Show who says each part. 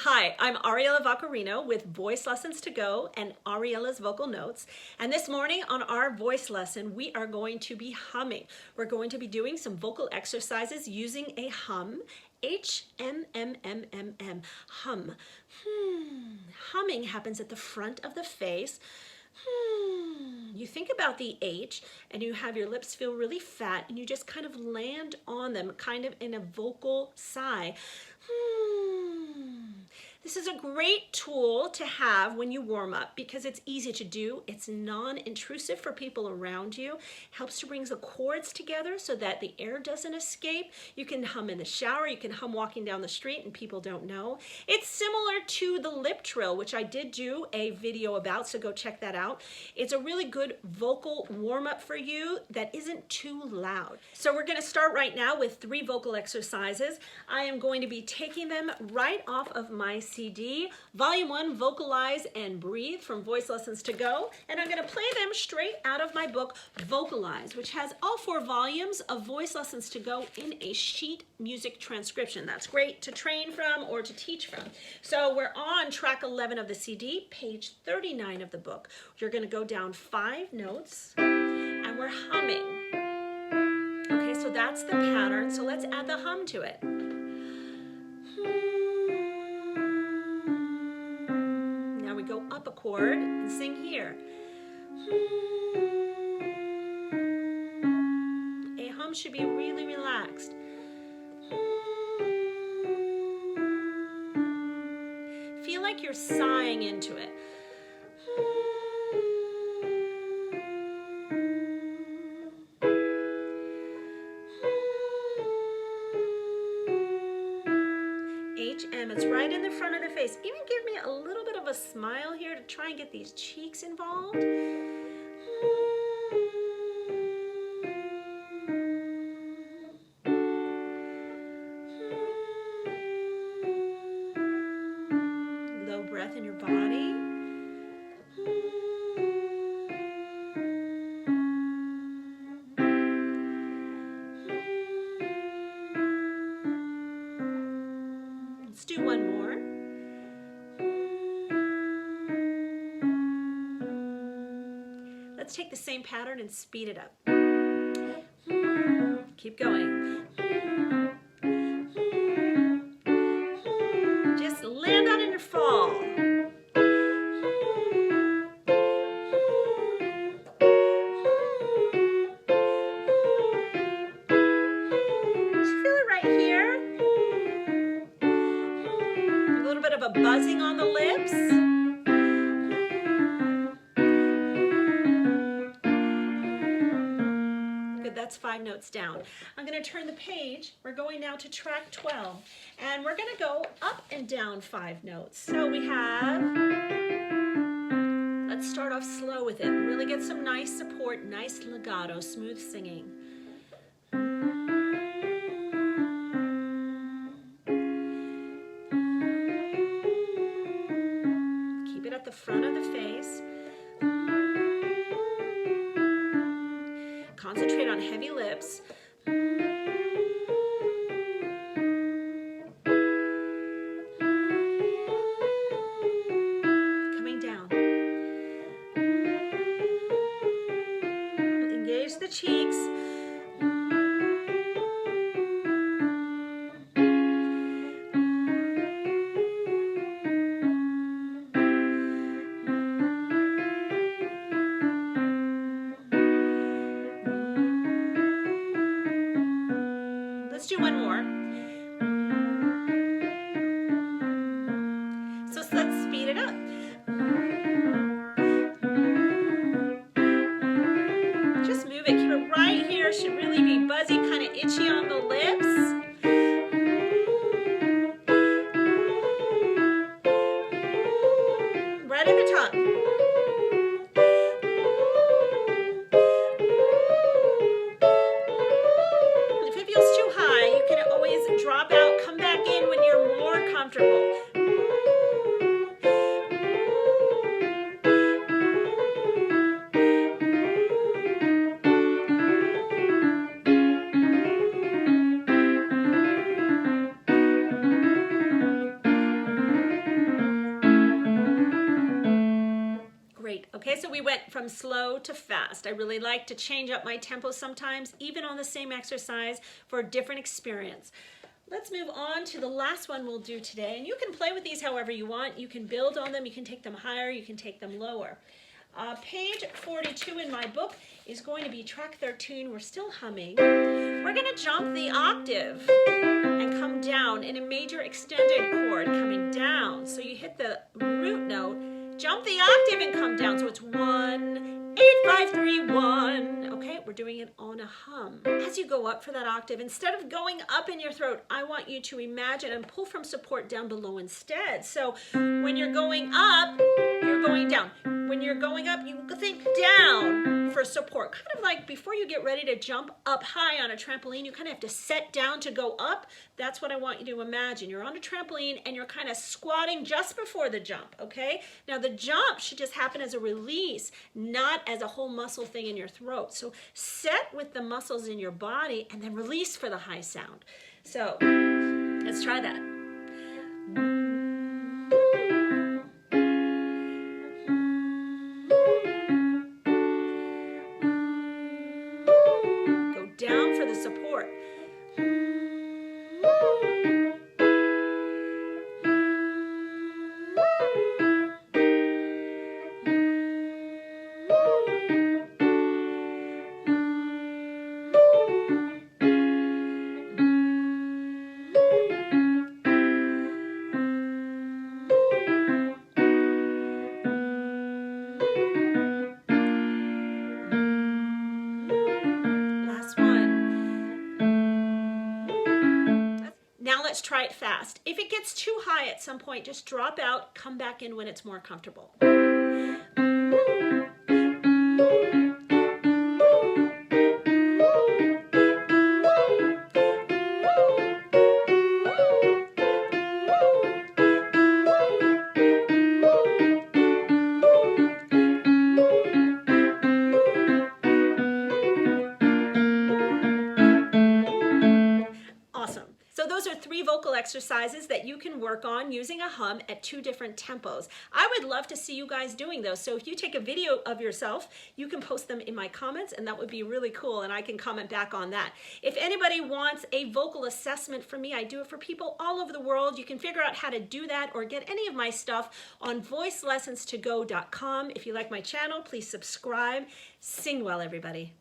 Speaker 1: Hi, I'm Ariella Vaccarino with Voice Lessons to Go and Ariella's Vocal Notes. And this morning on our voice lesson, we are going to be humming. We're going to be doing some vocal exercises using a hum. H-M-M-M-M-M, hum. Humming happens at the front of the face. You think about the H and you have your lips feel really fat and you just kind of land on them, kind of in a vocal sigh. This is a great tool to have when you warm up because it's easy to do. It's non-intrusive for people around you. Helps to bring the chords together so that the air doesn't escape. You can hum in the shower. You can hum walking down the street and people don't know. It's similar to the lip trill, which I did do a video about, so go check that out. It's a really good vocal warm-up for you that isn't too loud. So we're going to start right now with 3 vocal exercises. I am going to be taking them right off of my CD, Volume 1, Vocalize and Breathe from Voice Lessons to Go, and I'm going to play them straight out of my book, Vocalize, which has all 4 volumes of Voice Lessons to Go in a sheet music transcription. That's great to train from or to teach from. So we're on track 11 of the CD, page 39 of the book. You're going to go down 5 notes, and we're humming. Okay, so that's the pattern, so let's add the hum to it. Now we go up a chord and sing here. A hum should be really relaxed. Feel like you're sighing into it. HM, it's right in the front of the face. Even give me a little bit of a smile here to try and get these cheeks involved. Low breath in your body. Let's do one more. Let's take the same pattern and speed it up. Keep going. Just land on in your fall. Of a buzzing on the lips. Good, that's 5 notes down. I'm going to turn the page. We're going now to track 12, and we're going to go up and down 5 notes. So we have, let's start off slow with it. Really get some nice support, nice legato, smooth singing. At the front of the face. Concentrate on heavy lips. Coming down. Engage the cheeks. Okay, so we went from slow to fast. I really like to change up my tempo sometimes, even on the same exercise, for a different experience. Let's move on to the last one we'll do today. And you can play with these however you want. You can build on them. You can take them higher. You can take them lower. Page 42 in my book is going to be track 13. We're still humming. We're going to jump the octave and come down in a major extended chord coming down. So you hit the root note, jump the octave and come down. So it's 1, 8, 5, 3, 1. Okay, we're doing it on a hum. As you go up for that octave, instead of going up in your throat, I want you to imagine and pull from support down below instead. So when you're going up, you're going down. When you're going up, you think down for support. Kind of like before you get ready to jump up high on a trampoline, you kind of have to set down to go up. That's what I want you to imagine. You're on a trampoline and you're kind of squatting just before the jump, okay? Now the jump should just happen as a release, not as a whole muscle thing in your throat. So set with the muscles in your body and then release for the high sound. So let's try that. Down for the support. Let's try it fast. If it gets too high at some point, just drop out, come back in when it's more comfortable. Those are 3 vocal exercises that you can work on using a hum at 2 different tempos. I would love to see you guys doing those. So if you take a video of yourself, you can post them in my comments and that would be really cool and I can comment back on that. If anybody wants a vocal assessment from me, I do it for people all over the world. You can figure out how to do that or get any of my stuff on VoiceLessonsToGo.com. If you like my channel, please subscribe. Sing well, everybody.